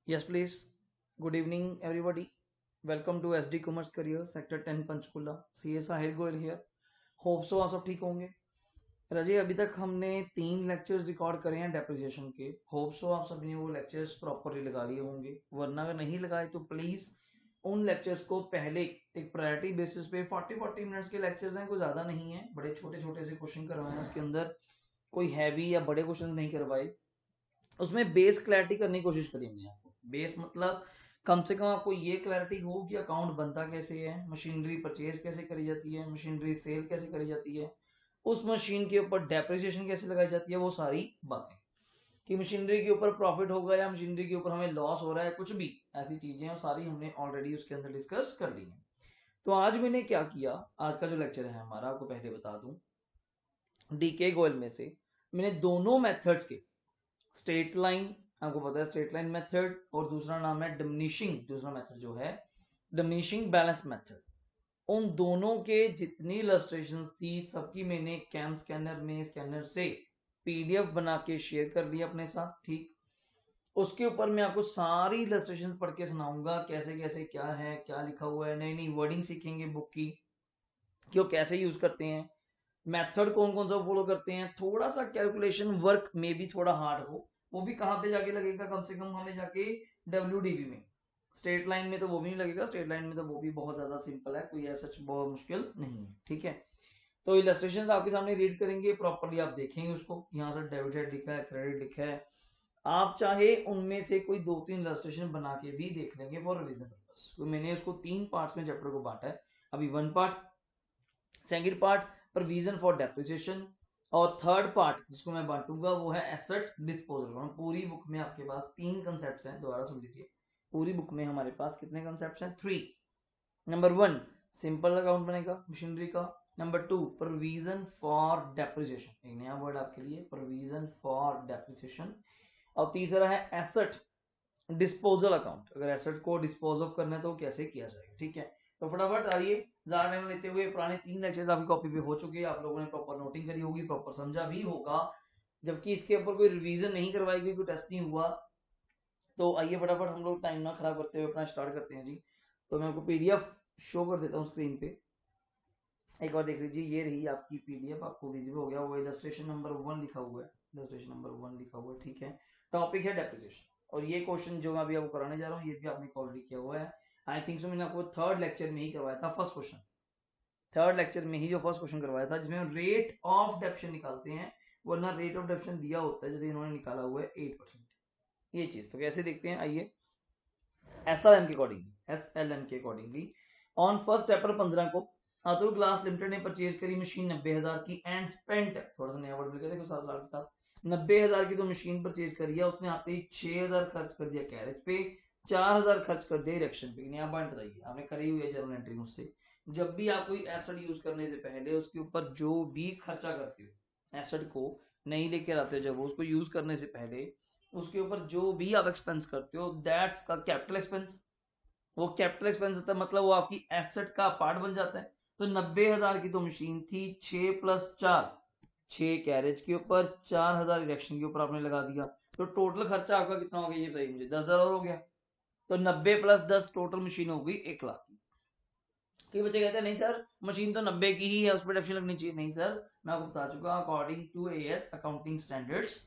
Yes, please. Good evening, everybody. Welcome to SD Commerce Career, Sector 10 Panchkula. CS Sahil Goyal here. Hope so आप सब ठीक होंगे. राजी, अभी तक हमने 3 लेक्चर्स रिकॉर्ड करे हैं डेप्रिसिएशन के. होप सो आप सबने वो लेक्चर्स प्रॉपरली लगा लिए होंगे. वरना अगर नहीं लगाए तो प्लीज उन लेक्चर्स को पहले एक प्रायोरिटी बेसिस पे 40 मिनट्स के लेक्चर्स हैं, कोई ज्यादा नहीं है, बड़े छोटे छोटे से क्वेश्चन करवाए हैं. उसके अंदर कोई हैवी या बड़े क्वेश्चन नहीं करवाए. उसमें बेस क्लैरिटी करने की कोशिश करी हमने. आपको बेस मतलब कम से कम आपको ये क्लैरिटी हो कि अकाउंट बनता कैसे है, मशीनरी परचेज कैसे करी जाती है, मशीनरी सेल कैसे करी जाती है, उस मशीन के ऊपर डेप्रिसिएशन कैसे लगाई जाती है, वो सारी बातें. कि मशीनरी के ऊपर प्रॉफिट होगा या मशीनरी के ऊपर हमें लॉस हो रहा है, कुछ भी ऐसी चीजें हैं वो सारी हमने ऑलरेडी उसके अंदर डिस्कस कर ली है. तो आज मैंने क्या किया, आज का जो लेक्चर है हमारा, आपको पहले बता दूं, डीके गोयल में से मैंने दोनों मेथड्स के स्ट्रेट लाइन, आपको पता है स्ट्रेट लाइन मेथड, और दूसरा नाम है डिमिनिशिंग, दूसरा मेथड जो है डिमिनिशिंग बैलेंस मेथड. उन दोनों के जितनी इलस्ट्रेशंस थी सबकी मैंने कैम स्कैनर में स्कैनर से पीडीएफ बना के शेयर कर लिया अपने साथ. ठीक, उसके ऊपर मैं आपको सारी इलस्ट्रेशंस पढ़ के सुनाऊंगा, कैसे कैसे क्या है, क्या लिखा हुआ है, नई नई वर्डिंग सीखेंगे बुक की कि वो कैसे यूज करते हैं, मेथड कौन कौन सा फॉलो करते हैं. थोड़ा सा कैलकुलेशन वर्क में भी थोड़ा हार्ड हो, वो भी कहाँ पे जाके लगेगा, कम से कम हमें जाके डब्ल्यूडीबी में. स्ट्रेट लाइन में तो वो भी नहीं लगेगा, स्ट्रेट लाइन में तो वो भी बहुत ज्यादा सिंपल है, कोई ऐसा बहुत मुश्किल नहीं है. ठीक है, तो इलस्ट्रेशन आपके सामने रीड करेंगे प्रॉपरली, आप देखेंगे उसको, यहाँ से डेबिट साइड लिखा है, क्रेडिट लिखा है. आप चाहे उनमें से कोई 2-3 इलस्ट्रेशन बना के भी देख लेंगे फॉर रिवीजन पर्पस. तो मैंने उसको 3 पार्ट्स में चैप्टर को बांटा है. अभी 1 part, second part provision for depreciation, और थर्ड पार्ट जिसको मैं बांटूंगा वो है एसेट डिस्पोजल. पूरी बुक में आपके पास 3 कंसेप्ट हैं, दोबारा सुन लीजिए. पूरी बुक में हमारे पास कितने कंसेप्ट हैं? 3. नंबर 1, सिंपल अकाउंट बनेगा मशीनरी का. नंबर 2, प्रोविजन फॉर डेप्रिसिएशन, एक नया वर्ड आपके लिए, प्रोविजन फॉर डेप्रिसिएशन. और तीसरा है एसेट डिस्पोजल अकाउंट, अगर एसेट को डिस्पोज ऑफ करना है तो कैसे किया जाएगा. ठीक है, तो फटाफट आइए, ज्यादा टाइम लेते हुए, पुराने 3 लेक्चर्स आपकी कॉपी पे हो चुके हैं, आप लोगों ने प्रॉपर नोटिंग करी होगी, प्रॉपर समझा भी होगा, जबकि इसके ऊपर कोई रिवीजन नहीं करवाई गई, कोई टेस्ट नहीं हुआ. तो आइए फटाफट हम लोग टाइम ना खराब करते हुए अपना स्टार्ट करते हैं जी. तो मैं आपको पीडीएफ शो कर देता हूँ स्क्रीन पे, एक बार देख लीजिए. ये रही आपकी पीडीएफ, आपको विजिबल हो गया, वो इलस्ट्रेशन नंबर 1 लिखा हुआ है, इलस्ट्रेशन नंबर 1 लिखा हुआ है. ठीक है, टॉपिक है डेप्रिसिएशन, और ये क्वेश्चन जो मैं अभी आपको कराने जा रहा हूँ ये भी आपने ऑलरेडी किया हुआ है. आई थिंक सो मैंने आपको थर्ड लेक्चर में ही करवाया था फर्स्ट क्वेश्चन, थर्ड लेक्चर में ही जो फर्स्ट क्वेश्चन करवाया था, जिसमें रेट ऑफ डेप्शन निकालते हैं, वरना रेट ऑफ डेप्शन दिया होता है, जैसे इन्होंने निकाला हुआ है 8%. ये चीज तो कैसे देखते हैं, आइए. एसएलएम के अकॉर्डिंगली, एसएलएम के अकॉर्डिंगली ऑन 1 अप्रैल 15 को अतुल ग्लास लिमिटेड ने परचेज करी मशीन 90,000 की एंड स्पेंट, थोड़ा सा नया वर्ड मिल गया, देखो 7 साल के साथ 90,000 की तो मशीन परचेज करी है उसने, आते ही 6,000 खर्च कर दिया कैरेज पे, 4,000 खर्च कर दिया इरेक्शन पे. नया पॉइंट बताइए, आपने करी हुई है जर्नल एंट्री मुझसे. जब भी आप कोई एसेट यूज करने से पहले उसके ऊपर जो भी खर्चा करते हो, एसेट को नहीं लेकर आते हो, जब उसको यूज करने से पहले उसके ऊपर जो भी आप एक्सपेंस करते हो, दैट्स का कैपिटल एक्सपेंस. वो कैपिटल एक्सपेंस होता है, मतलब वो आपकी एसेट का पार्ट बन जाता है. तो 90,000 की तो मशीन थी, 6+4, 6 कैरेज के ऊपर, 4,000 इलेक्शन के ऊपर आपने लगा दिया, तो टोटल खर्चा आपका कितना हो गया ये बताइए मुझे, 10,000 और हो गया. तो 90+10 टोटल मशीन हो गई 1 लाख की. कई बच्चे कहते हैं नहीं सर मशीन तो 90 की ही है, उस पर डेप्शन लगनी चाहिए. नहीं सर, मैं आपको बता चुका, according to AS accounting standards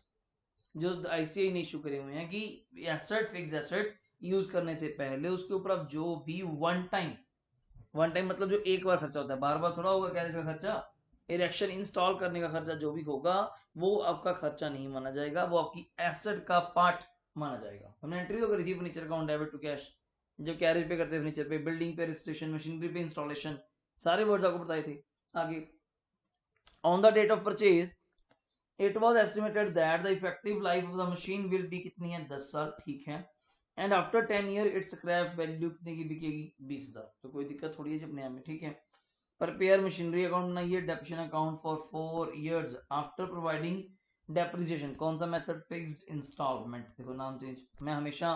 जो आईसीआई ने इशू करे हुए हैं, कि एसेट, फिक्स एसेट यूज करने से पहले उसके ऊपर आप जो भी वन टाइम मतलब जो एक बार खर्चा होता है, बार बार थोड़ा होगा कैरेज का खर्चा, इरेक्शन इंस्टॉल करने का खर्चा जो भी होगा वो आपका खर्चा नहीं माना जाएगा, वो आपकी एसेट का पार्ट माना जाएगा. हमने एंट्री तो करी थी furniture account debit to cash, जो कैरेज पे करते हैं फर्नीचर पे, बिल्डिंग पे रजिस्ट्रेशन, मशीनरी पे इंस्टॉलेशन, सारे वर्ड्स आपको बताए थे. आगे, on the date of purchase it was estimated that the effective life of the machine will be कितनी है, 10 साल. ठीक है, and after 10 year it's scrap value कितने की बिकेगी, 20,000. तो कोई दिक्कत थोड़ी है जब नया में. ठीक है, प्रिपेयर मशीनरी अकाउंट बनाइए, depreciation account for 4 years after providing depreciation. कौन सा मेथड, फिक्स्ड इंस्टॉलमेंट. देखो नाम चेंज, मैं हमेशा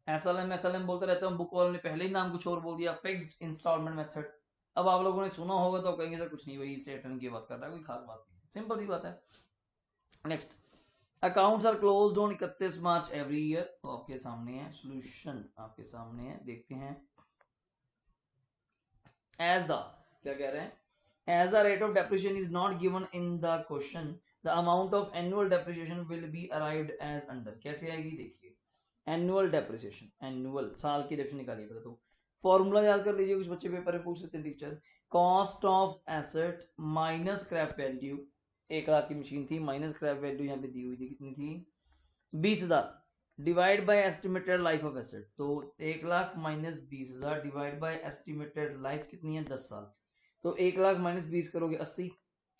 एसएलएम बोलता रहता हूँ, बुक वालों ने पहले ही नाम कुछ और बोल दिया, फिक्स्ड इंस्टॉलमेंट मेथड. अब आप लोगों ने सुना होगा तो कहेंगे सर कुछ नहीं, वही स्टेटमेंट की बात कर रहा है, कोई खास बात नहीं, सिंपल सी बात है. Next, accounts are closed on 31 March every year. तो आपके सामने है सॉल्यूशन, आपके सामने है, देखते हैं। एज द, क्या कह रहे हैं, as the rate of depreciation is not given in the question, the amount of annual depreciation will be arrived as under. कैसे आएगी देखिए, एनुअल डेप्रिसिएशन, एनुअल साल की डेप्रिसिएशन निकालिए पहले तो। फॉर्मूला याद कर लीजिए, कुछ बच्चे पेपर में पूछ सकते हैं teacher. Cost of asset minus scrap value, 1 lakh की मशीन थी, माइनस स्क्रैप वैल्यू यहाँ पे दी हुई थी, कितनी थी, 20,000, divide by estimated life of asset. तो 1 lakh minus 20,000 divide by estimated life कितनी है, 10 साल। तो 1 लाख माइनस 20 करोगे 80,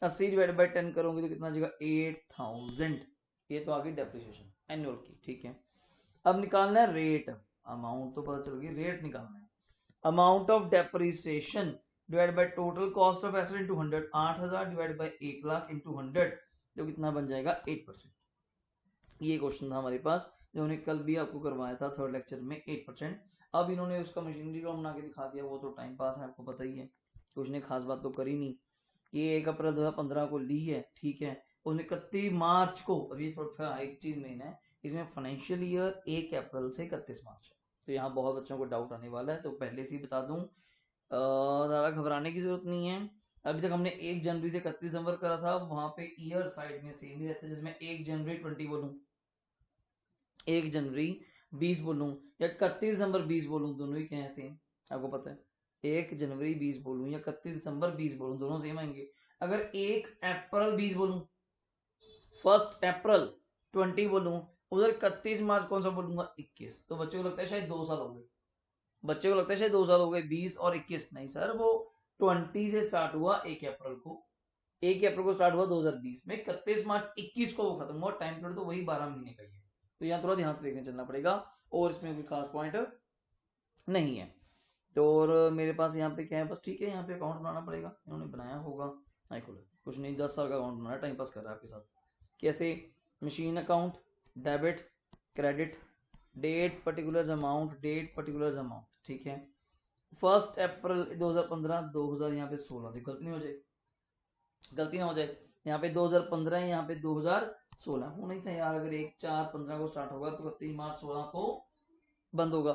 80 डिवाइड बाय 10 करोगे तो कितना आ जाएगा, 8,000। ये तो आ गई डेप्रिसिएशन एनुअल की, ठीक है। अब निकालना है रेट, अमाउंट तो पता चल गई, रेट निकालना है। Amount of depreciation divide by total cost of asset into 100, 8,000 divide by 1 lakh into 100, तो कितना बन जाएगा, 8%। ये क्वेश्चन था हमारे पास, जो उन्हें कल भी आपको करवाया था थर्ड लेक्चर में, 8%। अब इन्होंने उसका मशीनरी ड्रॉ बना के दिखा दिया, वो तो टाइम पास है, आपको पता ही है, तो उसने खास बात तो करी नहीं। ये 1 अप्रैल 2015 को ली है, ठीक है, उसने 31 मार्च को, अभी थोड़ा एक चीज मेन है इसमें, फाइनेंशियल ईयर 1 अप्रैल से 31 मार्च है, तो यहाँ बहुत बच्चों को डाउट आने वाला है, तो पहले से ही बता दूं, ज़्यादा घबराने की जरूरत नहीं है। अभी तक हमने 1 जनवरी से 31 दिसंबर करा था, वहां पे ईयर साइड में सेम ही रहता है, जिसमें 1 जनवरी 20 बोलूं, 1 जनवरी 20 बोलूं, या 31 दिसंबर 20 बोलूं, दोनों ही क्या है, सेम, आपको पता है। 1 जनवरी 20 बोलूं या 31 दिसंबर 20 बोलूं, दोनों सेम आएंगे। अगर 1 अप्रैल 20 बोलूं, 1 अप्रैल 20 बोलूं, उधर 31 मार्च कौन सा बोलूंगा, 21, तो बच्चों को लगता है शायद 2 साल हो गए, बच्चे को लगता है शायद 2 साल हो गए, 20 और 21, नहीं सर, वो 20 से स्टार्ट हुआ 1 अप्रैल को, 1 अप्रैल को स्टार्ट हुआ 2020 में, 31 मार्च 21 को वो खत्म हुआ, टाइम पीरियड तो वही 12 महीने का ही है, तो यहाँ थोड़ा ध्यान से देखने चलना पड़ेगा, और इसमें कोई खास पॉइंट नहीं है। तो और मेरे पास यहाँ पे क्या है, बस ठीक है, यहाँ पे अकाउंट बनाना पड़ेगा, इन्होंने बनाया होगा, नहीं खोला कुछ नहीं, 10 साल का अकाउंट बनाना, टाइम पास कर रहा है आपके साथ। कैसे, machine account, debit, credit, date particular amount, date particular amount, ठीक है। 1 अप्रैल 2015, 2000 यहाँ पे 16 थी, गलती नहीं हो जाए, गलती ना हो जाए, यहाँ पे 2015 है, यहाँ पे 2016 होना ही था यार, अगर 1/4/15 को स्टार्ट होगा तो 31 मार्च 16 को बंद होगा।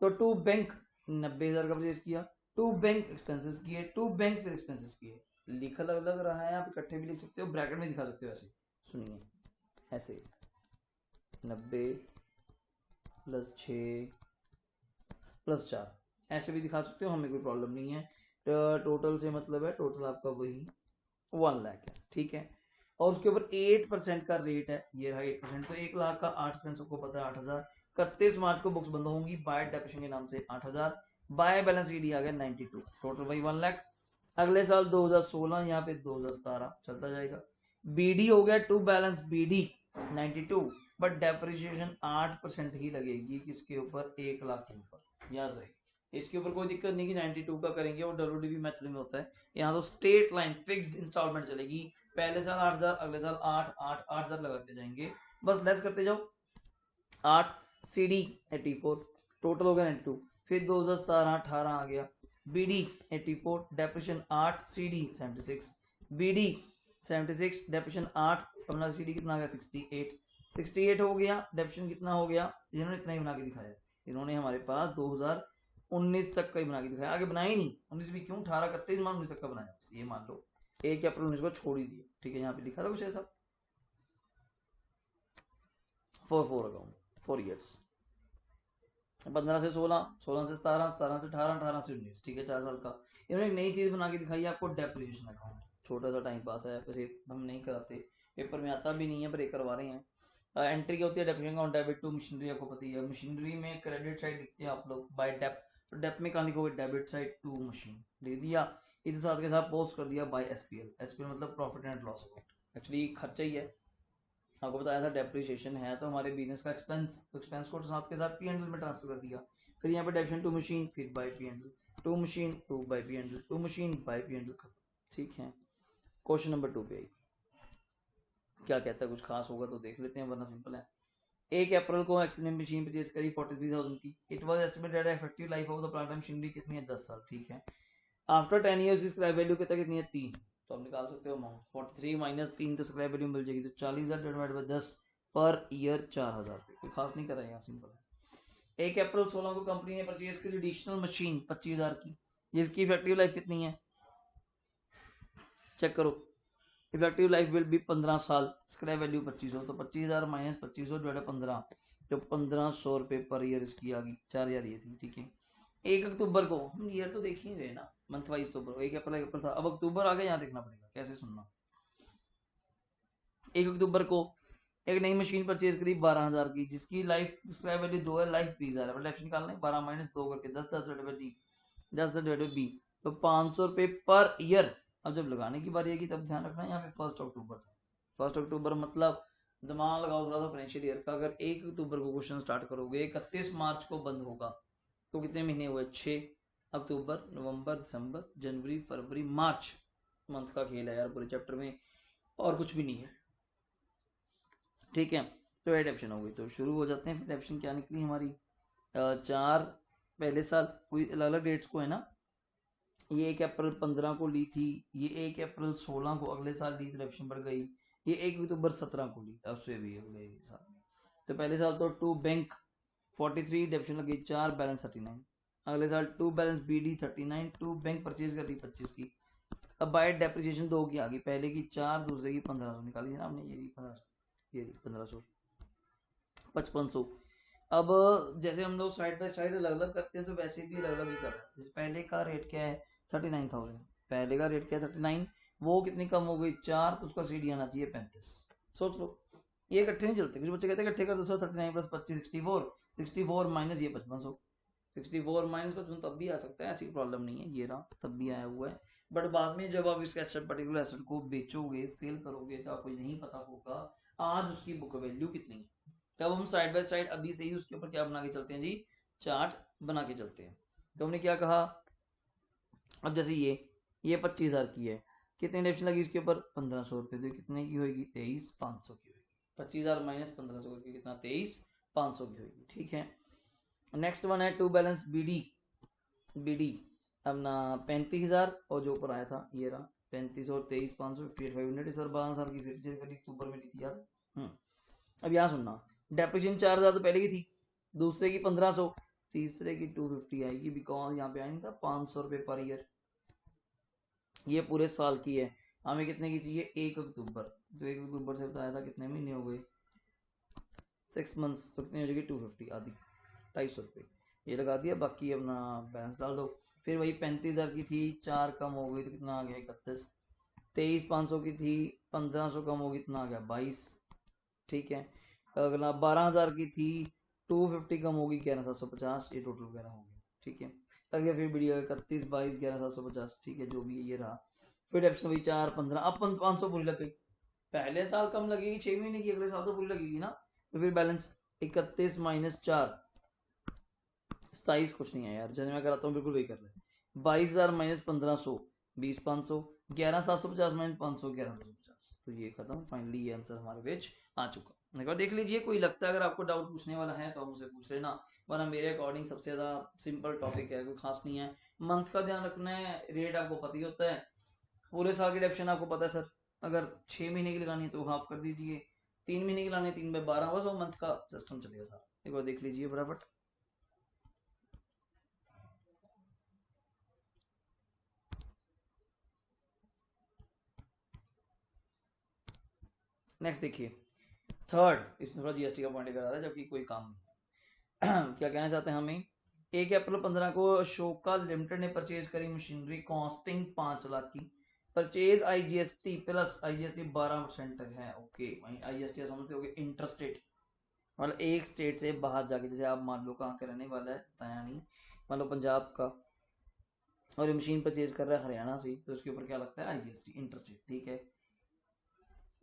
तो टू बैंक 90,000 का परचेज किया, टू बैंक एक्सपेंसेस किए, टू बैंक फिर एक्सपेंसेस किए, लिखा अलग लग रहा है, आप इकट्ठे भी लिख सकते हो, ब्रैकेट में दिखा सकते हो, ऐसे सुनिए, ऐसे 90 + 6 + 4 ऐसे भी दिखा सकते हो, हमें कोई प्रॉब्लम नहीं है। टोटल से मतलब है, टोटल आपका वही 1 लाख है, ठीक है, और उसके ऊपर 8% का रेट है, ये रहा 8%, तो 1 लाख का 8% सबको पता है 8,000। 31 मार्च को बुक्स बंद होंगी बाय डेप्रिसिएशन के नाम से 8,000, बाय बैलेंस ईडी आ गया 92, टोटल वही 1 लाख। अगले साल 2016, यहाँ पे 2017 चलता जाएगा, बीडी हो गया to balance BD 92, but depreciation 8% ही लगेगी, किसके ऊपर, 1 लाख के ऊपर, याद रहे, इसके ऊपर कोई दिक्कत नहीं कि 92 का करेंगे, और डब्ल्यूडीबी मेथड में होता है, यहाँ तो स्ट्रेट लाइन फिक्स्ड इंस्टॉलमेंट चलेगी, पहले साल 8,000, अगले साल 8,000 लगाते जाएंगे, बस लेस करते जाओ, 8 CD 84, टोटल हो गया 92, फिर 2017-18 आ गया, BD 84, depreciation 8, CD 76, BD 76, depreciation 8, अपना CD कितना आ गया, 68, 68 हो गया, डेप्रिसिएशन कितना हो गया, इन्होंने इतना ही बना के दिखाया, इन्होंने हमारे पास 2019 तक का ही बना के दिखाया, आगे बनाया ही नहीं, 19 भी क्यों, 18, 31 मान 19 तक का बनाया, ये मान लो 1 अप्रैल 19 को छोड़ ही दिया, ठीक है, यहाँ पे लिखा था कुछ ऐसा, फॉर अकाउंट 4 ईयर्स, 15 से 16, 16 से 17, 17 से 18, 18 से 19, ठीक है, 4 साल का। इन्होंने एक नई चीज बना के दिखाई है आपको, डेप्रिसिएशन अकाउंट, छोटा सा टाइम पास है, वैसे हम नहीं कराते, पेपर में आता भी नहीं है, पर एक करवा रहे हैं। एंट्री क्या होती है, depreciation account, debit to machinery, आपको पता ही है, मशीनरी में क्रेडिट साइड लिखते हैं आप लोग बाय डेप, तो डेप में कहाँ लिखोगे, डेबिट साइड टू मशीन, लिख दिया, इधर साथ के साथ पोस्ट कर दिया बाय एसपीएल, एसपीएल मतलब profit and loss account, actually खर्चा ही है, आपको बताया था डेप्रिसिएशन है तो हमारे बिजनेस का एक्सपेंस, तो एक्सपेंस को साथ के साथ P&L में ट्रांसफर कर दिया, फिर यहाँ पे डेप्रिसिएशन टू मशीन, फिर by P&L, to machine to by P&L, to machine by P&L, खत्म, ठीक है। क्वेश्चन नंबर 2 पे आई, क्या कहता है, कुछ खास होगा तो देख लेते हैं, वरना सिंपल है। 1 अप्रैल को एक्सटेंडेड मशीन परचेज करी 43,000 की, it was estimated effective life of the plant machinery कितनी है, 10 साल, ठीक है। आफ्टर 10 ईयर्स की स्क्रैप वैल्यू कितनी है, 3, तो आप निकाल सकते हो अमाउंट 43 माइनस 3 तो स्क्रैप वैल्यू मिल जाएगी, तो 40,000 डिवाइड बाय 10 पर ईयर 4,000 रुपये, कोई खास नहीं करा यहाँ, सिंपल है। 1 अप्रैल 16 को कंपनी ने परचेज की एडिशनल मशीन 25,000 की, जिसकी इफेक्टिव लाइफ कितनी है, चेक करो। इफेक्टिव लाइफ विल बी 15 साल, स्क्रैप वैल्यू 2500, तो 25,000 माइनस 2500 डिवाइड 15, तो 1500 रुपये पर ईयर इसकी आ गई, 4,000 ये थी, ठीक है। 1 अक्टूबर को, हम ईयर तो देख ही गए ना, मंथ वाइज अक्टूबर को, 1 अप्रैल था, अब अक्टूबर आ गया, यहाँ देखना पड़ेगा कैसे सुनना। 1 अक्टूबर को एक नई मशीन परचेज करी 12,000 की, जिसकी लाइफ स्क्रैप वैल्यू 2 है, लाइफ 20,000 है, मतलब निकालना है 12 माइनस 2 करके 10 10 divide by 10 divide by b, तो 500 रुपये पर ईयर। अब जब लगाने की बारी आएगी तब ध्यान रखना, यहाँ पे 1 अक्टूबर था, 1 अक्टूबर मतलब दिमाग लगाओ थोड़ा सा फाइनेंशियल ईयर का, अगर 1 अक्टूबर को क्वेश्चन स्टार्ट करोगे, 31 मार्च को बंद होगा, तो कितने महीने हुए, 6 अक्टूबर, नवंबर, दिसंबर, जनवरी, फरवरी, मार्च, मंथ का खेल है यार पूरे चैप्टर में, और कुछ भी नहीं है, ठीक है। तो एडेप्शन हो गई, तो शुरू हो जाते हैं। फिर एडेप्शन क्या निकली हमारी, 4 पहले साल, कोई अलग अलग डेट्स को है ना, ये 1 अप्रैल 15 को ली थी, ये 1 अप्रैल 16 को अगले साल ली, एडेप्शन बढ़ गई, ये 1 अक्टूबर 17 को ली, अब से भी अगले साल। तो पहले साल तो 2 बैंक 43 एडेप्शन लगी, 4 बैलेंस 39, अगले साल 2 बैलेंस BD 39, 2 बैंक परचेज कर ली 25 की। अब बाय डेप्रिसिएशन 2 की आ गई, पहले की 4, दूसरे की 1500 निकाली ना हमने, ये 1500, ये 1500, 5500। अब जैसे हम लोग साइड बाय साइड अलग अलग करते हैं, तो वैसे भी अलग अलग ही कर रहे हैं। जैसे पहले का रेट क्या है 39,000, पहले का रेट क्या है 39, वो कितनी कम हो गई 4, तो उसका CD आना चाहिए 35। सोच लो, ये इकट्ठे नहीं चलते, कुछ बच्चे कहते हैं इकट्ठे कर दो, 39 प्लस 25 64, 64 माइनस ये 5500, 64 माइनस 55 तब भी आ सकता है, ऐसी प्रॉब्लम नहीं है, ये रहा तब भी आया हुआ है। बट बाद में जब आप इस एसेट पर्टिकुलर एसेट को बेचोगे, सेल करोगे, तो आपको नहीं पता होगा आज उसकी बुक वैल्यू कितनी है, तब हम साइड बाय साइड अभी से ही उसके ऊपर क्या बना के चलते हैं जी, चार्ट बना के चलते हैं। तो हमने क्या कहा, अब जैसे ये 25,000 की है, कितनी एडेप्शन लगी इसके ऊपर 1500 रुपये, तो कितने की होगी 23,500 की होगी, 25,000 माइनस 1500 करके कितना 23,500 की होगी, ठीक है। नेक्स्ट वन है 2 बैलेंस BD अपना 35,000, और जो ऊपर आया था ये रहा 35 और 23,500 58,500, सर 12 साल की फिर करी अक्टूबर में ली थी यार। अब यहाँ सुनना, डेप्रिसिएशन 4,000 तो पहले की थी, दूसरे की 1500, तीसरे की 250 आएगी, बिकॉज यहाँ पे आया नहीं था 500 रुपये पर ईयर, ये पूरे साल की है, हमें कितने की चाहिए 1 अक्टूबर, तो 1 अक्टूबर से बताया था कितने महीने हो गए 6 मंथ्स, तो कितनी हो जाएगी 250, आधी 250 रुपये, ये लगा दिया, बाकी अपना बैलेंस डाल दो। फिर वही 35,000 की थी, 4 कम हो गई तो कितना आ गया 31, 23,500 की थी, 1500 कम हो गई, कितना आ गया 22, ठीक है। अगला 12,000 की थी, 250 कम होगी 11,750, ये टोटल वगैरह हो गया, ठीक है। आगे फिर वीडियो 31 22 11,750, ठीक है, जो भी है ये रहा। फिर डेप्शन हुई 4 15, अब 500 पूरी लग गई, पहले साल कम लगेगी 6 महीने की, अगले साल तो पूरी लगेगी ना, तो फिर बैलेंस 31 माइनस 4 27, कुछ नहीं है यार, जैसे मैं कराता हूँ बिल्कुल वही कर रहे हैं, 22,000 माइनस 1500 20,500, 11,750 माइनस 500 11,250, तो ये खत्म, फाइनली ये आंसर हमारे पेज आ चुका। एक बार देख लीजिए, कोई लगता है अगर आपको डाउट पूछने वाला है तो आप मुझसे पूछ लेना, वरना मेरे अकॉर्डिंग सबसे ज्यादा सिंपल टॉपिक है, कोई खास नहीं है। मंथ का ध्यान रखना है, रेट आपको पता ही होता है, पूरे साल की डेप्शन आपको पता है सर, अगर 6 महीने की लगानी है तो हाफ कर दीजिए, 3 महीने की लानी है 3/12, बस वो मंथ का सिस्टम चलेगा सर, एक बार देख लीजिए फटाफट। नेक्स्ट देखिए, थर्ड, इसमें थोड़ा GST का पॉइंट करा रहा है जबकि कोई काम नहीं क्या कहना चाहते हैं हमें, 1 अप्रैल 15 को अशोका लिमिटेड ने परचेज करी मशीनरी कॉस्टिंग 5 लाख की, परचेज IGST प्लस IGST 12% तक है, ओके। वहीं IGST समझते हो इंटरस्टेट, मतलब एक स्टेट से बाहर जाके, जैसे आप मान लो कहाँ के रहने वाला है बताया नहीं, मान लो पंजाब का, और ये मशीन परचेज कर रहा है हरियाणा से, तो उसके ऊपर क्या लगता है IGST इंटरस्टेट, ठीक है।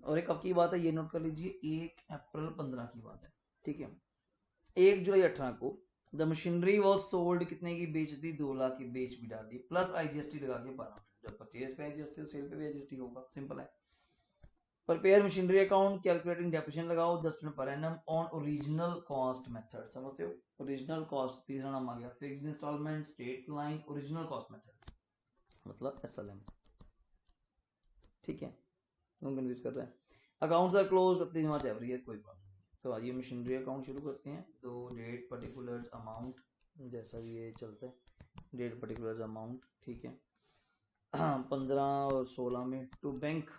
और एक कब की बात है ये नोट कर लीजिए, 1 अप्रैल 15 की बात है, ठीक है। 1 जुलाई 18 को द मशीनरी वॉज सोल्ड, कितने की बेच दी 2 लाख की, बेच भी डाल दी, प्लस IGST लगा के 12%, जब परचेज पे IGST तो सेल पे भी IGST होगा, सिंपल है। Prepare machinery account, calculating depreciation लगाओ 10% per annum on original cost method, समझते हो, ओरिजिनल कॉस्ट तीसरा नाम आ गया, fixed instalment, straight line, original cost method मतलब SLM, ठीक है, तुम कंफ्यूज कर रहा है। Accounts are close 31 March every year, कोई प्रॉब्लम नहीं। तो आइए मशीनरी अकाउंट शुरू करते हैं। तो डेट पर्टिकुलर अमाउंट जैसा भी ये चलता है, डेट पर्टिकुलर अमाउंट, ठीक है। 15 और 16 में टू बैंक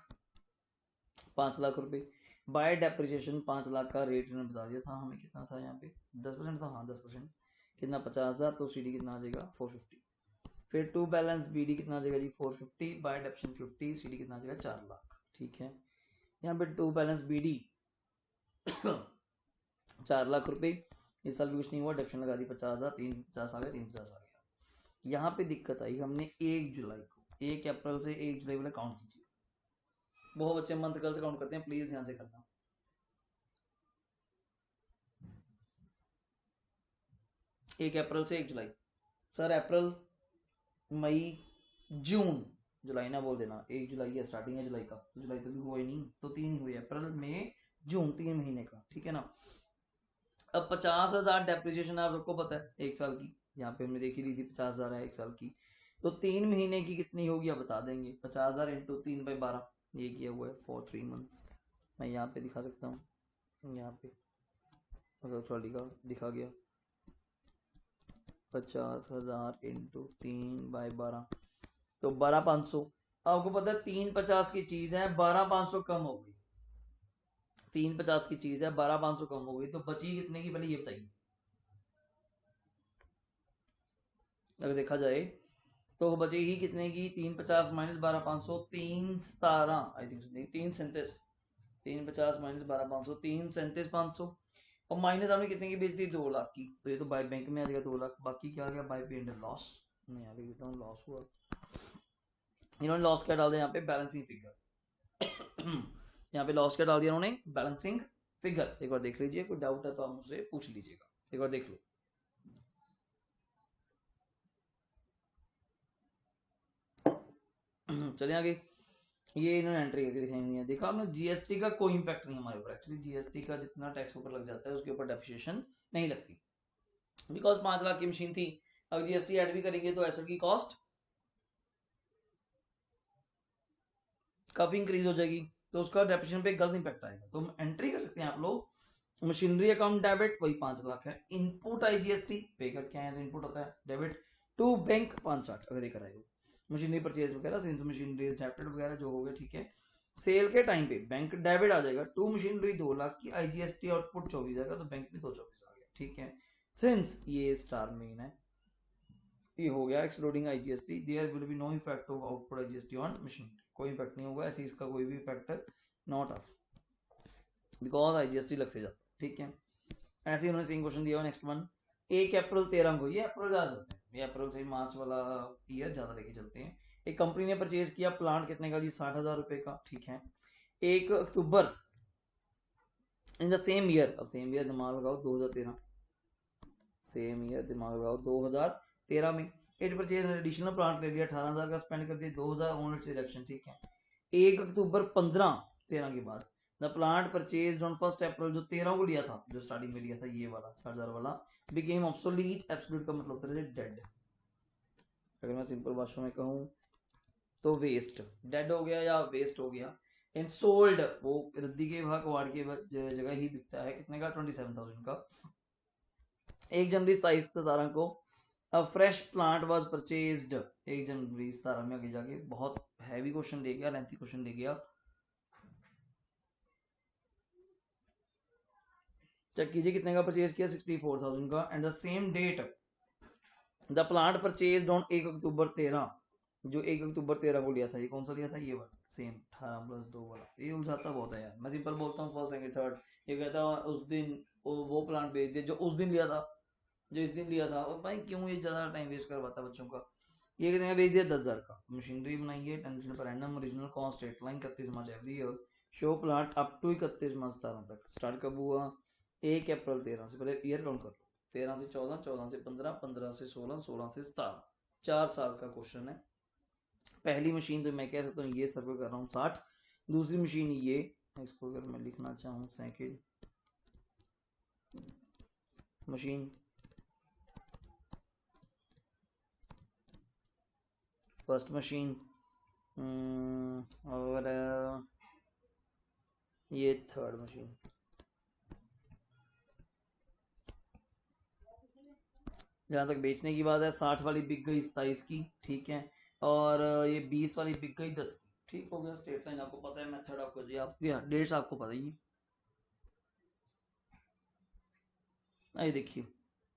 5 लाख रुपए, बाय डेप्रिसिएशन 5 लाख का रेट इन्होंने बता दिया था हमें, कितना था यहाँ पे 10% था, हाँ 10%, कितना 50,000, तो सीडी कितना आ जाएगा 450। फिर टू बैलेंस बीडी कितना आ जाएगा जी 450, बाय डेप्शन 50, सीडी कितना आ जाएगा 4 लाख, ठीक है। यहाँ पे टू बैलेंस बीडी 4 लाख रुपए, इस साल भी कुछ नहीं हुआ, डेप्शन लगा दी 50,000, 350 आ गया, 350 आ गया। यहाँ पे दिक्कत आई, हमने 1 जुलाई को, 1 अप्रैल से 1 जुलाई वाला काउंट कीजिए। बहुत बच्चे मंथ गलत काउंट करते हैं, प्लीज ध्यान से करना। 1 अप्रैल से 1 जुलाई, सर अप्रैल मई जून, जुलाई ना बोल देना, 1 जुलाई है, स्टार्टिंग है जुलाई का, तो जुलाई तो भी हुआ ही नहीं, तो 3 ही हुए, अप्रैल मई जून, 3 महीने का, ठीक है ना। अब 50,000 डेप्रिसिएशन आप सबको पता है 1 साल की, यहाँ पे हमने देखी ली थी 50,000 है 1 साल की, तो 3 महीने की कितनी होगी आप बता देंगे। 50,000 इंटू 3/12, ये किया हुआ है फॉर 3 मंथ्स। मैं यहाँ पे दिखा सकता हूँ, यहाँ पे अगर थोड़ा दिखा गया 50,000 इंटू 3/12, तो 12,500। आपको पता है 350 की चीज है, 12,500 कम हो गई, 350 की चीज है, 12,500 कम हो गई, तो बची कितने की पहले ये बताइए। अगर देखा जाए तो बचेगी कितने की, 350 माइनस 12,500, 317 आई थिंक, 337, 350 माइनस 12,500, 337,500, और माइनस आपने कितने की बेच दी 2 लाख की, तो ये तो बाय बैंक में आ जाएगा 2 लाख, बाकी क्या आ गया बाय पे एंड लॉस। मैं यहाँ पे लिखता हूँ लॉस हुआ, इन्होंने लॉस क्या डाल दिया यहाँ पे बैलेंसिंग फिगर। यहाँ पे लॉस क्या डाल दिया उन्होंने, बैलेंसिंग फिगर। एक बार देख लीजिए, कोई डाउट है तो आप मुझसे पूछ लीजिएगा, एक बार देख लो। चलिए आगे, ये इन्होंने एंट्री करके दिखाई हुई है। देखा आपने, जीएसटी का कोई इंपैक्ट नहीं हमारे ऊपर, एक्चुअली जीएसटी का जितना टैक्स ऊपर लग जाता है उसके ऊपर डेप्रिसिएशन नहीं लगती, बिकॉज 5 लाख की मशीन थी। अगर जीएसटी ऐड भी करेंगे तो एसेट की कॉस्ट काफी इंक्रीज हो जाएगी, तो उसका डेप्रिसिएशन पे गलत इंपैक्ट आएगा। तो हम एंट्री कर सकते हैं आप लोग, मशीनरी अकाउंट डेबिट वही 5 लाख है, इनपुट आई जीएसटी पे करके आए तो इनपुट होता है डेबिट, टू बैंक 560 अगर ये कराएगा, मशीनरी परचेज वगैरह, सिंस मशीनरी डेबिट वगैरह जो हो गया, ठीक है। सेल के टाइम पे बैंक डेबिट आ जाएगा, टू मशीनरी 2 लाख की, आईजीएसटी आउटपुट 24 आएगा, तो बैंक में 224 आ गया, ठीक है। सिंस ये स्टार मेन है, ये हो गया excluding IGST, there will be no effect of output IGST on machine, कोई इफेक्ट नहीं होगा, ऐसे इसका कोई भी effect not of, because IGST लग से जाता है, ठीक है। ऐसे उन्होंने सेम क्वेश्चन दिया। नेक्स्ट वन, 1 अप्रैल 13 को, ये अप्रैल जा सकते हैं, ये अप्रैल से मार्च वाला ईयर ज्यादा लेके चलते हैं। एक कंपनी ने परचेज किया प्लांट कितने का जी 60,000 रुपए का, ठीक है। 1 अक्टूबर इन द सेम ईयर, अब सेम ईयर दिमाग लगाओ 2013, सेम ईयर दिमाग लगाओ 2013 में एज परचेज एडिशनल प्लांट ले लिया, 18,000 का स्पेंड कर दिया, 2,000 ओनर रिडक्शन, ठीक है। 1 अक्टूबर 13 के बाद द प्लांट परचेज ऑन 1 अप्रैल, जो 13 को लिया था, जो स्टार्टिंग में लिया था ये वाला 60,000 वाला, बिकेम ऑब्सोलीट, एब्सोल्यूट का मतलब होता है डेड। अगर मैं सिंपल भाषा में कहूँ तो वेस्ट, डेड हो गया या वेस्ट हो गया। एंड सोल्ड, वो रद्दी के भाग कबाड़ के जगह ही बिकता है, कितने का 27,000 का। 1 जनवरी 27/17 को अ फ्रेश प्लांट वाज परचेज्ड, 1 जनवरी 17 में आगे जाके बहुत हैवी क्वेश्चन दे गया, लेंथी क्वेश्चन दे गया, चेक कीजिए कितने का परचेज किया 64,000 का। And the same date the plant purchase on 1 October 13, जो 1 अक्टूबर 13 को लिया था, ये कौन सा लिया था, ये वाला सेम 18+2 वाला। ये उलझाता बहुत है यार, मैं सिंपल बोलता हूँ फर्स्ट सेकंड थर्ड, ये कहता उस दिन वो प्लांट बेच दिया जो उस दिन लिया था, जो इस दिन लिया था, और भाई क्यों ये ज्यादा टाइम वेस्ट करवाता बच्चों का। ये कितने का बेच दिया 10,000 का। मशीनरी बनाइए 10 per annum, original cost deadline 31 March every year, show plant up to 31 March 17 तक, स्टार्ट कब हुआ 1 अप्रैल 13 से, पहले ईयर काउंट कर लो, 13 से 14, 14 से 15, 15 से 16, 16 से 17, 4 साल का क्वेश्चन है। पहली मशीन तो मैं कह सकता हूँ ये सर्वे कर रहा हूँ 60, दूसरी मशीन ये, इसको अगर मैं लिखना चाहूँ सेकेंड मशीन, फर्स्ट मशीन, और ये थर्ड मशीन, जहाँ तक बेचने की बात है 60 वाली बिक गई 27 की, ठीक है। और ये 20 वाली बिक गई 10 की, ठीक हो गया। स्ट्रेट लाइन आपको पता है, मेथड आपको जी आप डेट्स आपको पता ही है। आइए देखिए,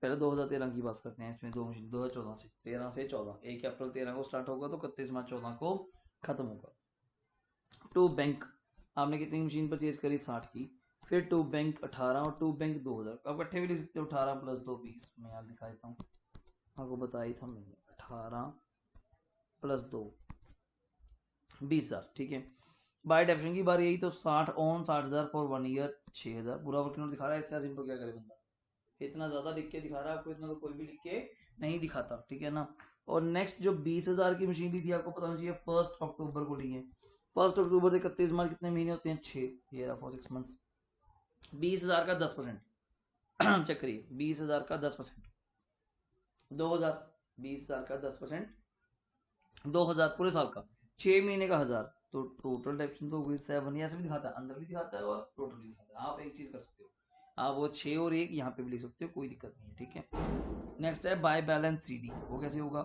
पहले 2013 की बात करते हैं। इसमें दो मशीन 2014 से 13 1 अप्रैल 13 को स्टार्ट होगा तो 31 मार्च 14 को खत्म होगा। टू बैंक आपने कितनी मशीन परचेज करी? 60 की। फिर टू बैंक 18 और टू बैंक 2000। अब इकट्ठे भी लिख सकते हो, 18 प्लस 2 20। मैं यार दिखा देता हूँ, आपको बताई था मैंने, 18 प्लस 2 20,000, ठीक है। बाय डेफिनेशन की बात यही तो 60 ऑन 60,000 फॉर 1 ईयर 6,000। पूरा वर्किंग नोट दिखा रहा है, इससे सिंपल क्या करे बंदा, इतना ज्यादा लिख के दिखा रहा है आपको, इतना तो कोई भी लिख के नहीं दिखाता, ठीक है ना। और नेक्स्ट जो 20,000 की मशीन ली थी, आपको पता होना चाहिए 1 अक्टूबर को ली है। 1 अक्टूबर से 31 मार्च कितने महीने होते हैं? 6। ये रहा फॉर 6 मंथ्स। 20,000 का 10% चेक करिए, 20,000 का 10%, 2,000। 20,000 का 10%, 2,000 पूरे साल का, 6 महीने का 1,000। तो टोटल डेप्शन तो हुई 7। ऐसे भी दिखाता है, अंदर भी दिखाता है और टोटल भी दिखाता है। आप एक चीज कर सकते हो, आप वो 6 और 1 यहाँ पे भी लिख सकते हो, कोई दिक्कत नहीं है, ठीक है। नेक्स्ट है बाय बैलेंस सीडी। वो कैसे होगा?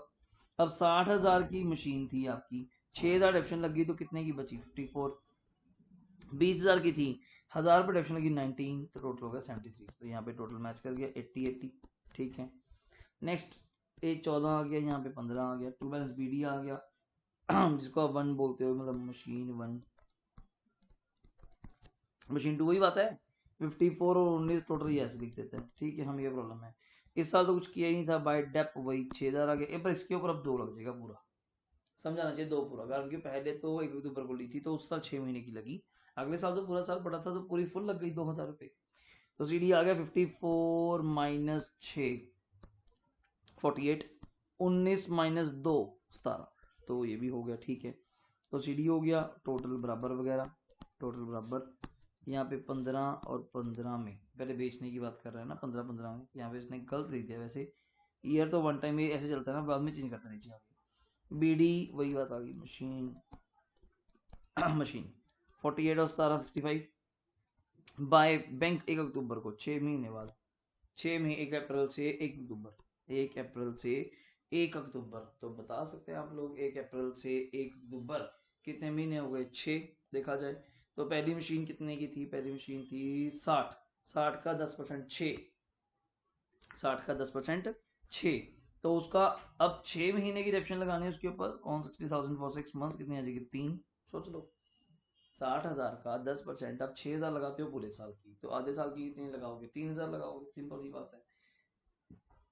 अब 60,000 की मशीन थी आपकी, 6,000 डेप्शन लगी तो कितने की बची? 54। 20,000 की थी, 1,000 पर डेप्शन लगी 19, तो टोटल हो गया 73। तो यहाँ पे टोटल मैच कर गया 80-80, ठीक है। नेक्स्ट ए 14 आ गया, यहाँ पे 15 आ गया। टू बैलेंस बीडी आ गया जिसको आप 1 बोलते हो, मतलब मशीन 1, मशीन 2 वही बात है। 54 और 19 टोटल ही ऐसे लिख देते हैं, ठीक है। हम ये प्रॉब्लम है, इस साल तो कुछ किया ही नहीं था। बाय डेप वही 6,000 आ गया, पर इसके ऊपर अब 2 लग जाएगा पूरा, समझाना चाहिए 2 पूरा, कारण कि पहले तो 1 अक्टूबर को ली थी तो उस साल 6 महीने की लगी, अगले साल तो पूरा साल पड़ा था तो पूरी फुल लग गई 2,000 रुपये। तो सीडी आ गया 54 माइनस 6 48, 19 माइनस 2 17, तो ये भी हो गया, ठीक है। तो सीडी हो गया, टोटल बराबर वगैरह, टोटल बराबर। यहाँ पे 15 और 15 में पहले बेचने की बात कर रहे हैं ना, 15-15 में यहाँ पे इसने गलत लिख दिया। वैसे ईयर तो वन टाइम ऐसे चलता है ना, बाद में चेंज करते नीचे आगे। बीडी वही बात आ गई, मशीन मशीन 48 और 17 65। बाय बैंक 1 अक्टूबर को, 6 महीने बाद, 6 महीने 1 अप्रैल से 1 अक्टूबर, 1 अप्रैल से 1 अक्टूबर। तो बता सकते हैं आप लोग 1 अप्रैल से 1 अक्टूबर कितने महीने हो गए? 6 देखा जाए तो। पहली मशीन कितने की थी? पहली मशीन थी 60, 60 का 10% 6, 60 का 10% 6, तो उसका अब 6 महीने की डेप्शन लगानी है उसके ऊपर ऑन 60,000 फॉर 6 मंथ्स, कितनी आ जाएगी? 3। सोच लो, 60,000 का 10%, आप 6,000 लगाते हो पूरे साल की, तो आधे साल की कितनी लगाओगे? 3,000 लगाओगे, सिंपल सी बात है।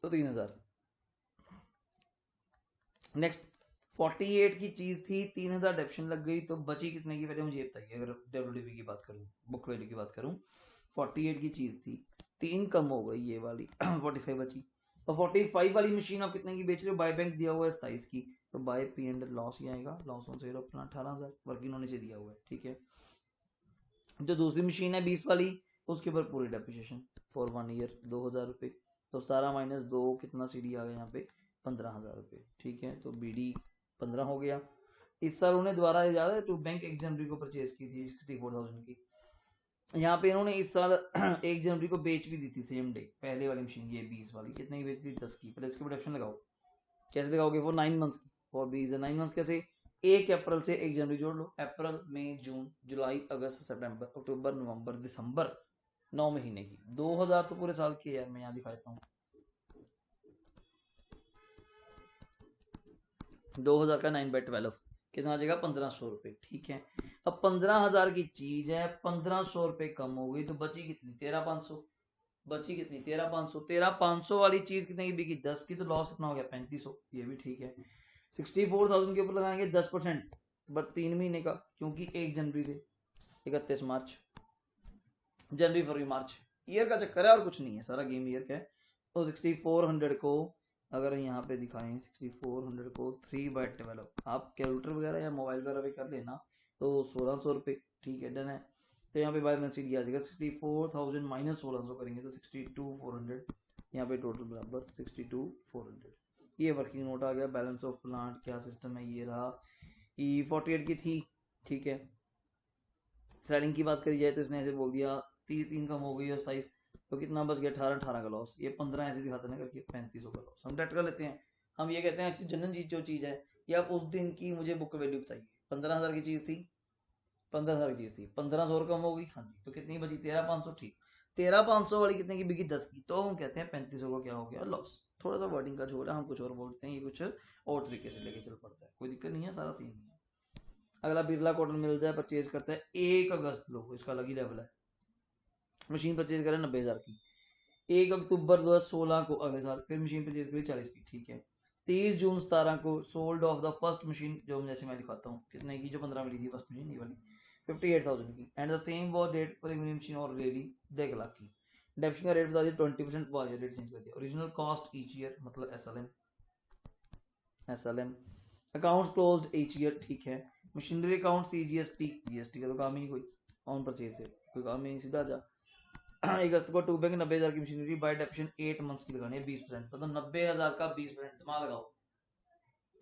तो 3,000। नेक्स्ट 48 की चीज थी, 3,000 डेप्शन लग गई तो बची कितने की? पहले मुझे बताइए, अगर डब्ल्यूडीवी की बात करूं, बुक वैल्यू की बात करूं, 48 की चीज थी, 3 कम हो गई ये वाली 45 बची। और 45 वाली मशीन आप कितने की बेच रहे हो? बाय बैंक दिया हुआ है 27 की, तो बाय पी एंड लॉस ही आएगा, लॉस ऑन सेल अपना 18,000 वर्किंग होने से दिया हुआ है, ठीक है। जो दूसरी मशीन है 20 वाली, उसके ऊपर पूरी डेप्रिसिएशन फॉर 1 ईयर 2,000 रुपये। तो 17 माइनस 2 कितना? सीडी आ गया यहाँ पे 15,000 रुपये, ठीक है। तो बीडी 15 हो गया। इस साल उन्हें दोबारा याद है तो बैंक 1 जनवरी को परचेज की थी 64,000 की। यहाँ पे इन्होंने इस साल 1 जनवरी को बेच भी दी थी सेम डे, पहले वाली मशीन ये 20 वाली कितने की बेची थी? 10 की। पहले इसके प्रोडक्शन लगाओ, कैसे लगाओगे? फॉर 9 मंथ्स की, फॉर 20 9 मंथ्स कैसे? 1 अप्रैल से 1 जनवरी जोड़ लो, अप्रैल मई जून जुलाई अगस्त सितंबर अक्टूबर नवंबर दिसंबर, 9 महीने की। 2,000 तो पूरे साल की है यार, मैं यहाँ दिखा देता हूँ, 2,000 का 9/12 कितना आ जाएगा? 1,500 रुपये, ठीक है। अब 15,000 की चीज है, 1,500 रुपये कम हो गई तो बची कितनी? 13,500। बची कितनी? 13,500। 13,500 वाली चीज कितने की बिकी? 10 की, तो लॉस कितना हो गया? 3,500। ये भी ठीक है। 64,000 के ऊपर लगाएंगे 10%, बट 3 महीने का, क्योंकि 1 जनवरी से 31 मार्च, जनवरी फरवरी मार्च, ईयर का चक्कर है और कुछ नहीं है, सारा गेम ईयर का है। तो 6400 को अगर यहाँ पे दिखाएं, 6400 को 3/12, आप कैलकुलेटर वगैरह या मोबाइल वगैरह पे कर लेना, तो 1,600 रुपये, ठीक है, डन है। तो यहाँ पे बाय मैसेज आ जाएगा 64,000 माइनस 1,600 करेंगे तो 62,400, यहाँ पे टोटल बराबर 62,400। ये वर्किंग नोट आ गया। बैलेंस ऑफ प्लांट क्या सिस्टम है, ये रहा ई 48 की थी, ठीक है। सेलिंग की बात करी जाए तो इसने ऐसे बोल दिया 3 कम हो गई और 27, तो कितना बच गया 18 का लॉस। ये 15 ऐसे दिखाते ना करके 3500 का लॉस हम डेट कर लेते हैं। हम ये कहते हैं अच्छी जनरल चीज जो चीज है ये आप उस दिन की मुझे बुक वैल्यू बताइए। 15,000 की चीज थी, 15,000 की चीज थी, 1500 कम हो गई, हाँ जी, तो कितनी बची 13,500, ठीक। 13,500 वाली कितने की बिकी 10 की, तो हम कहते हैं 3500 का क्या हो गया लॉस। थोड़ा सा वर्डिंग का छोड़ है, हम कुछ और बोलते हैं, ये कुछ और तरीके से लेके चल पड़ता है, कोई दिक्कत नहीं है, सारा सीन नहीं है। अगला बिरला कॉटन मिल जाए परचेज करता है 1 अगस्त, लो इसका अलग ही लेवल है। मशीन परचेज करें 90,000 की, 1 अक्टूबर 2016 को अगले साल फिर मशीन परचेज करी 40 की, ठीक है। 30 जून 17 को sold off the first machine, जो जैसे मैं दिखाता हूँ कितने की, जो 15 मिली थी फर्स्ट मशीन ये वाली 58,000 की, and the same was date for machine और रेडी 1 लाख की। डेप्शन का रेट बता दिया 20%, वायर रेट चेंज कर दिया। ओरिजिनल कॉस्ट ईच ईयर मतलब SLM accounts closed each year, ठीक है। मशीनरी अकाउंट जीएसटी, जीएसटी का तो काम ही कोई ऑन परचेज से कोई काम ही नहीं, सीधा जा 1 अगस्त को टू बैंक 90,000 की मशीनरी बाय डेप्शन 8 मंथ्स की लगानी है 20%, मतलब 90,000 का 20%, दिमाग लगाओ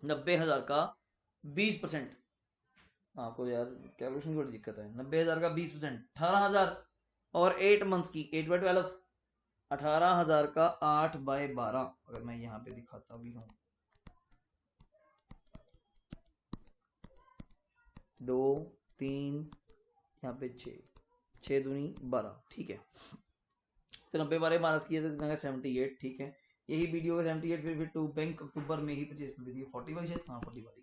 90,000 का 20%। आपको यार कैलकुलेशन की बड़ी दिक्कत है। 90,000 का 20% 18,000 और 8 मंथ्स की 8/12, 18,000 का 8/12। अगर मैं यहाँ पे दिखाता भी हूँ 2 3 यहाँ पे 6 दूनी 12, ठीक है। तो 90 माइनस किए तो 78, ठीक है। यही वीडियो का 78, फिर टू बैंक अक्टूबर में ही परचेज कर ली थी 40 वाली शायद, हाँ 40 वाली।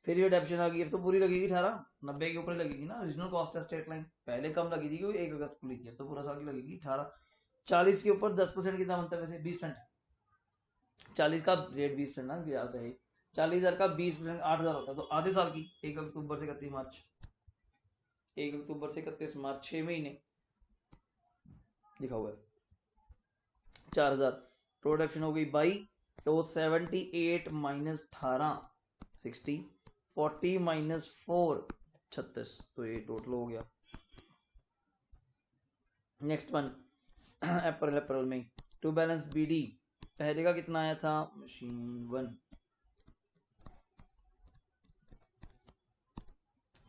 फिर ये डेप्शन आ गई, अब तो पूरी लगेगी 18, 90 के ऊपर लगेगी ना। ओरिजिनल कॉस्ट है स्ट्रेट लाइन, पहले कम लगी थी क्योंकि 1 अगस्त को ली थी, अब तो पूरा साल की लगेगी 18। 40 के ऊपर 10% कितना बनता है वैसे 20%। 40 का रेट 20% ना याद है, 40,000 का 20% 8,000 होता है, तो आधे साल की 1 अक्टूबर से 31 मार्च, 1 अक्टूबर से 31 मार्च 6 महीने लिखा हुआ है। 4,000 प्रोडक्शन हो गई बाई, तो 78 माइनस 18 60, 40 माइनस 4 36, तो ये टोटल हो गया। नेक्स्ट वन अप्रैल में टू बैलेंस बीडी, पहले का कितना आया था मशीन 1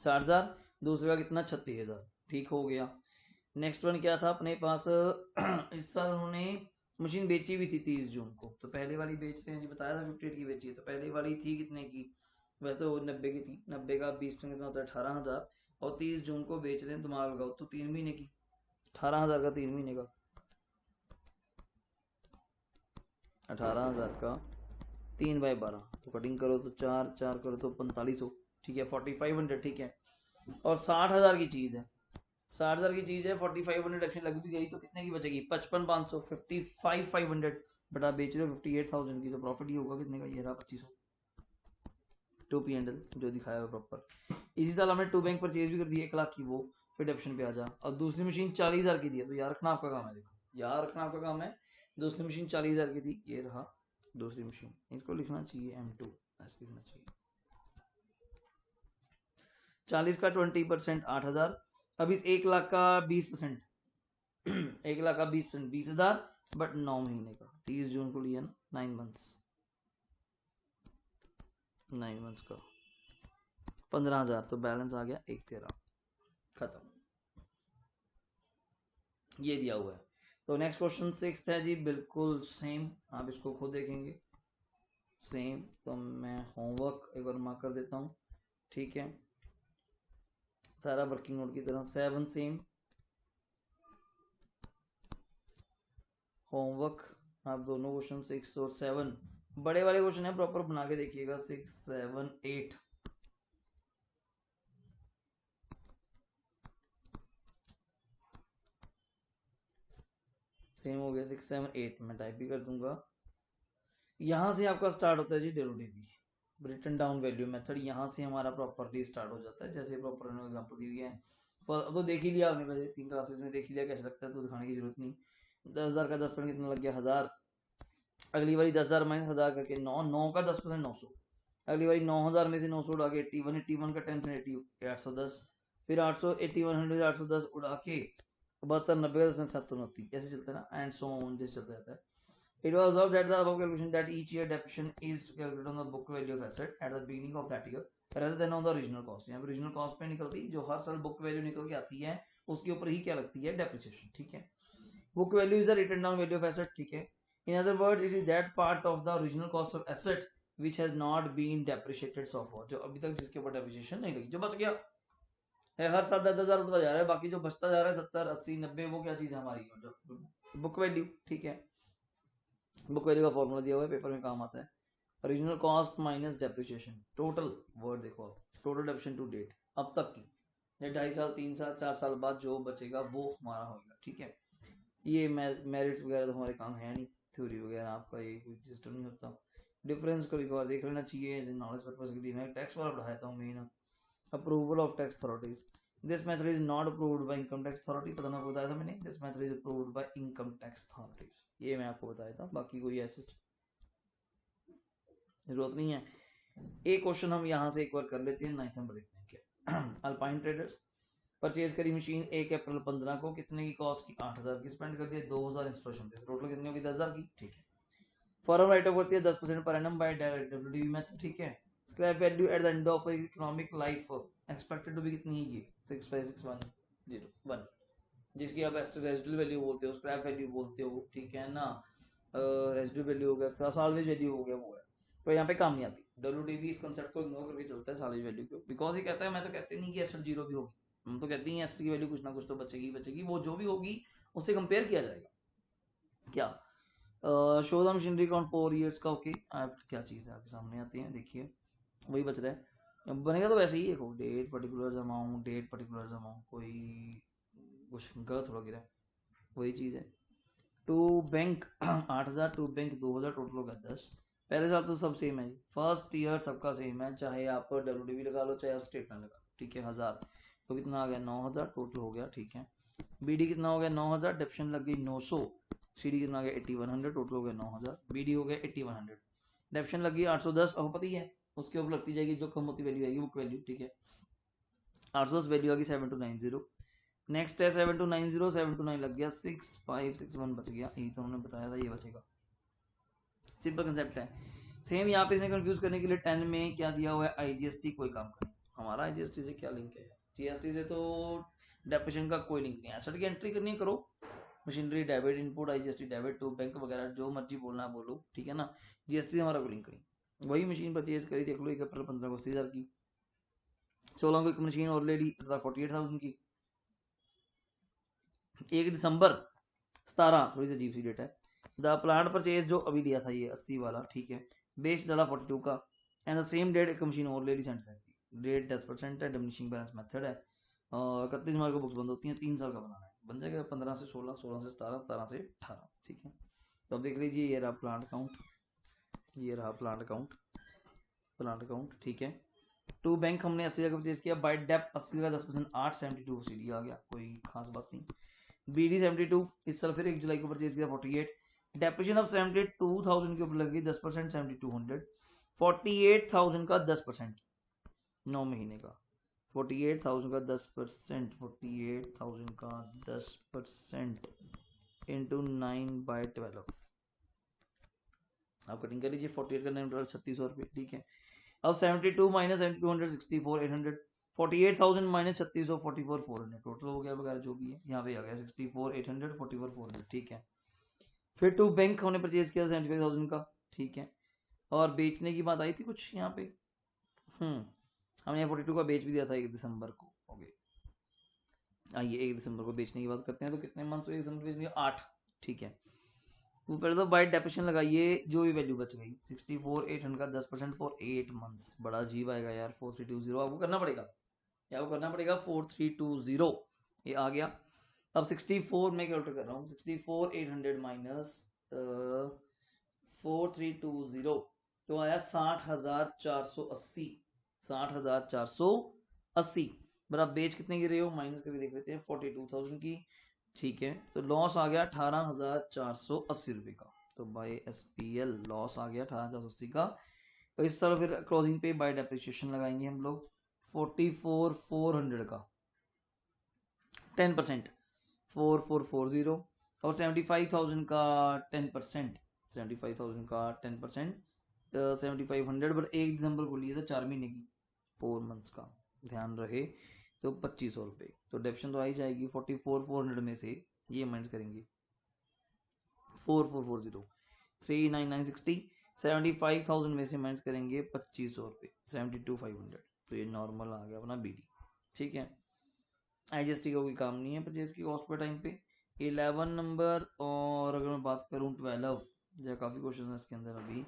60,000, दूसरे का कितना 36,000, ठीक हो गया। नेक्स्ट वन क्या था अपने पास इस साल उन्होंने मशीन बेची भी थी 30 जून को, तो पहले वाली बेचते हैं जी, बताया था 58 की बेची है, तो पहले वाली थी कितने की, वह तो 90 की थी, 90 का 20% कितना होता है 18,000, और 30 जून को बेच रहे हैं, दिमाग लगाओ तो 3 महीने की 18,000 का 3 महीने का 18,000 का 3/12, तो कटिंग करो तो 4 4 करो तो 4500, ठीक है 4500, ठीक है। और 60,000 की चीज है, 60,000 की चीज है, 4500 एक्शन लग भी गई तो कितने की बचेगी 55,500, 55,500, बट आप बेच रहे हो 58,000 की, तो प्रॉफिट ही होगा कितने का, ये रहा 2500 टू पी एंडल जो दिखाया हुआ प्रॉपर। इसी साल हमने टू बैंक परचेज भी कर दी 1 लाख की, वो फिर डेप्शन पे आ जा, और दूसरी मशीन 40,000 की दी है, तो यार रखना आपका काम है, देखो यार रखना आपका काम है। दूसरी मशीन 40,000 की थी, ये रहा दूसरी मशीन, इसको लिखना चाहिए M2, ऐसे लिखना चाहिए। 40 का 20% 8,000, अब इस 1 लाख का 20% 1 लाख का 20% 20,000, बट 9 महीने का, 30 जून को लिया ना, 9 मंथ्स का 15,000, तो बैलेंस आ गया 1,13, खत्म, ये दिया हुआ है। तो नेक्स्ट क्वेश्चन 6 है जी, बिल्कुल सेम, आप इसको खुद देखेंगे सेम, तो मैं होमवर्क एक बार मार्क कर देता हूँ, ठीक है, सारा वर्किंग नोट की तरह 7 सेम होमवर्क, आप दोनों क्वेश्चन 6 और 7 बड़े वाले क्वेश्चन है, प्रॉपर बना के देखिएगा 6 7 8, सेम हो गया 6 7 8, मैं टाइप भी कर दूंगा। यहाँ से आपका स्टार्ट होता है जी derivative, written down value method, यहाँ से हमारा प्रॉपर्ली स्टार्ट हो जाता है, जैसे प्रॉपर एग्जांपल दी हुई है। अब तो देख ही लिया आपने, वैसे 3 क्लासेस में देख ही लिया कैसे लगता है, तो दिखाने की जरूरत नहीं। 10,000 का 10% कितना लग गया 1,000, अगली बारी 10,000 माइनस 1,000 करके 9, 9 का 10% 900, अगली बारी 9,000 में से 900 उड़ा के 81, 81 का 10% 810, फिर 800 8100 810 उड़ा के 72 90 का 729, ऐसे चलता है ना, एंड सो ऑन जैसे चलता रहता है। It was observed that the above calculation that each year depreciation is calculated on the book value of asset at the beginning of that year rather than on the original cost। यहाँ पे original cost पे निकलती, जो हर साल book value निकल के आती है उसके ऊपर ही क्या लगती है, डेप्रिसिएशन। ठीक है, book value is the written down value of asset. ठीक है, in other words it is that part of the original cost of asset which has not been depreciated so far, जो अभी तक जिसके ऊपर डेप्रिसिएशन नहीं लगी, जो बच गया है। हर साल 10,000 उठता जा रहा है, बाकी जो बचता जा रहा है 70, 80, 90, वो क्या चीज है हमारी, जो बुक वैल्यू। ठीक है, बुक वैल्यू का फॉर्मूला दिया हुआ है, पेपर में काम आता है। Original cost minus depreciation, total word देखो आप, टोटल डेप्रिसिएशन टू डेट अब तक की, 2.5 साल, 3 साल, 4 साल बाद जो बचेगा वो हमारा होगा। ठीक है, ये मेरिट वगैरह तो हमारे काम है नहीं, थ्योरी वगैरह आपका ये कोई सिस्टम नहीं होता। डिफरेंस को एक बार देख लेना चाहिए, नॉलेज पर्पज के लिए। मैं टैक्स वाला पढ़ाता हूँ main, approval of tax authorities. This method is not approved by income tax authority, पता ना बताया था मैंने, this method is approved by income tax authorities, ये मैं आपको बताया था, बाकी कोई ऐसी जरूरत नहीं है। एक क्वेश्चन हम यहाँ से एक बार कर लेते हैं, 9th नंबर देखते हैं क्या। अल्पाइन ट्रेडर्स परचेज करी मशीन 1 अप्रैल 15 को, कितने की कॉस्ट की, 8,000 की, स्पेंड कर दिया 2,000 इंस्टॉलेशन पे, टोटल कितने होगी, 10,000 की। ठीक है, फॉरम राइट ऑफ करती है 10% per annum by direct WDV method. ठीक है, scrap value at the end of economic life expected to be कितनी है, ये 656,101, जिसकी आप रेजिडुअल वैल्यू बोलते हो, स्क्रैप वैल्यू बोलते हो। ठीक है ना, रेजिडुअल वैल्यू हो गया, साल्वेज वैल्यू हो गया, वो है। तो यहाँ पे काम नहीं आती डब्ल्यूडीवी, इस कंसेप्ट को इग्नोर करके चलता है साल्वेज वैल्यू को, बिकॉज ये कहता है, मैं तो कहते नहीं कि एसेट जीरो भी होगी, हम तो कहते हैं एसेट की वैल्यू कुछ ना कुछ तो बचेगी बचेगी, वो जो भी होगी उससे कंपेयर किया जाएगा। क्या show the machinery account 4 years का, ओके। आप क्या चीज़ है आपके सामने आती है, देखिए वही बच रहा है, बनेगा तो वैसे ही देखो, date particular amount, date particular amount, कोई कुछ गलत थोड़ा गिरा, वही चीज़ है। To bank 8,000, to bank 2,000, total हो गया 10। पहले साल तो सब सेम है, फर्स्ट ईयर सबका सेम है, चाहे आप डब्ल्यूडीवी लगा लो चाहे आप स्टेटमेंट लगा लो। ठीक है, 1000 तो कितना आ गया, 9,000 टोटल हो गया। ठीक है, बीडी कितना हो गया, 9,000, डेप्शन लग गई 900, सीडी कितना आ गया 8100, टोटल हो गया 9,000, बीडी हो गया 8100, डेप्शन लगी 810, अब पता ही है उसके ऊपर लगती जाएगी जो कम होती वैल्यू आएगी, बुक वैल्यू। ठीक है, 810 वैल्यू आ गई 7290, नेक्स्ट है 7290, 729 लग गया, 6561 बच गया, यही तो उन्होंने बताया था, ये बचेगा। सिंपल कंसेप्ट है। सेम यहाँ पे इसने कंफ्यूज करने के लिए 10 में क्या दिया हुआ है, आईजीएसटी, कोई काम का नहीं। हमारा आईजीएसटी से क्या लिंक है, जीएसटी से तो डेप्रिसिएशन का कोई लिंक नहीं है। एसेट की एंट्री करनी करो, machinery debit, input IGST debit, to bank वगैरह जो मर्जी बोलना है बोलो। ठीक है ना, जीएसटी से हमारा कोई लिंक नहीं। वही मशीन परचेज करी देख लो 1 अप्रैल 15 को 80,000 की, 16 को एक मशीन और ले ली 48,000 की, 1 दिसंबर 17, थोड़ी सी अजीब सी डेट है, द प्लांट परचेज जो अभी लिया था ये 80 वाला। ठीक है, बेच डाला 42 का, एंड द सेम डेट एक मशीन और ले ली 75 की, डेट 10% है, डिमिनिशिंग बैलेंस मेथड है, और 31 मार्च को बुक्स बंद होती हैं, 3 साल का बनाना है, बन जाएगा 15 से 16, 16 से 17, 17 से 18। ठीक है, तो अब देख लीजिए, ये रहा प्लांट अकाउंट, ये रहा प्लांट अकाउंट, प्लांट अकाउंट। ठीक है, टू बैंक हमने 80 का परचेज किया, बाय डेप 80 का 10%, 872 सीडी आ गया, कोई खास बात नहीं। बीडी 72 इस साल फिर 1 जुलाई को परचेज किया 48, डेप्रिसिएशन ऑफ 72,000 के ऊपर लगी 10%, 7200, 48,000 का 10%, 9 महीने का, 48,000 का 10%, 48,000 का 10% इंटू 9/12, आप कटिंग कर लीजिए, 48 का 9 3600 रुपये। ठीक है, अब 72 माइनस 7200, 64 800, 48,000 माइनस 3600, 44 400, टोटल हो गया वगैरह जो भी है, यहाँ पे आ गया 64 800, 44 400। ठीक है, फिर टू बैंक हमने परचेज किया 75,000 का। ठीक है, और बेचने की बात आई थी कुछ यहाँ पे, हमने 42 का बेच भी दिया था 1 दिसंबर को। ओके, आइए 1 दिसंबर को बेचने की बात करते हैं, तो कितने मंथ्स 1 दिसंबर बेचने 8। ठीक है, ऊपर तो बाय डेप्रिसिएशन लगाइए, जो भी वैल्यू बच गई 64 800 का 10% फॉर 8 मंथ्स, बड़ा अजीब आएगा यार, 4320 आपको करना पड़ेगा, या आपको करना पड़ेगा 4320, ये आ गया। अब 64 मैं कैलकुलेट कर रहा हूँ, 64 800 माइनस 4320 तो आया 60,480, 60,480, बराबर बेच कितने की रहे हो, माइनस करके देख लेते हैं 42,000 की। ठीक है, तो लॉस आ गया 18,480 रुपये का, तो बाय एसपीएल लॉस आ गया 18,480 का। तो इस साल फिर क्लोजिंग पे बाय डेप्रिसिएशन लगाएंगे हम लोग 44,400 का 10%, 4440, और 75,000 का 10%, 75,000 का 10%, 7500 पर 1 दिसंबर को लिए थे 4 महीने की 4 मंथ्स का ध्यान रहे, तो 2500 रुपये। तो डेप्शन तो आ ही जाएगी 44,400 में से, ये माइनस करेंगे 4440, 39960, 75,000 में से माइनस करेंगे 2500 रुपये, 72,500। तो ये नॉर्मल आ गया अपना बीडी। ठीक है, आईजीएसटी का कोई काम नहीं है परचेज की कॉस्ट पर टाइम पे। 11 नंबर, और अगर मैं बात करूँ 12, जो काफ़ी क्वेश्चन है इसके अंदर अभी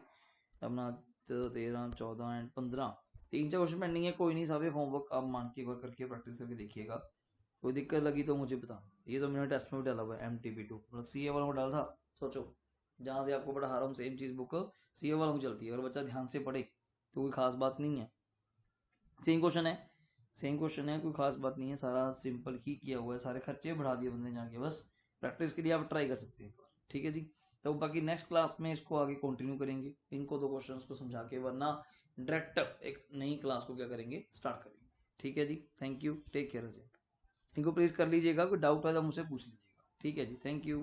अपना 13, 14 एंड 15, 3-4 क्वेश्चन पेंडिंग है। कोई नहीं, सारे होमवर्क आप मान के एक बार करके प्रैक्टिस करके देखिएगा। कोई दिक्कत लगी तो मुझे बता। ये तो मैंने टेस्ट में भी डाला हुआ है, MTP2 मतलब CA वालों को डाला था। सोचो, जहाँ से आपको पढ़ा रहा हूँ सेम चीज़ बुक CA वालों को चलती है। अगर बच्चा ध्यान से पढ़े तो कोई खास बात नहीं है, सेम क्वेश्चन है, सेम क्वेश्चन है, कोई खास बात नहीं है, सारा सिंपल ही किया हुआ है। सारे खर्चे बढ़ा दिए बंदे ने जाके, बस प्रैक्टिस के लिए आप ट्राई कर सकते हैं एक बार। ठीक है जी, तो बाकी नेक्स्ट क्लास में इसको आगे कंटिन्यू करेंगे, इनको 2 क्वेश्चंस को समझा के, वरना डायरेक्ट एक नई क्लास को क्या करेंगे, स्टार्ट करेंगे। ठीक है जी, थैंक यू, टेक केयर। इनको प्लीज कर लीजिएगा, कोई डाउट है तो मुझसे पूछ लीजिएगा। ठीक है जी, थैंक यू।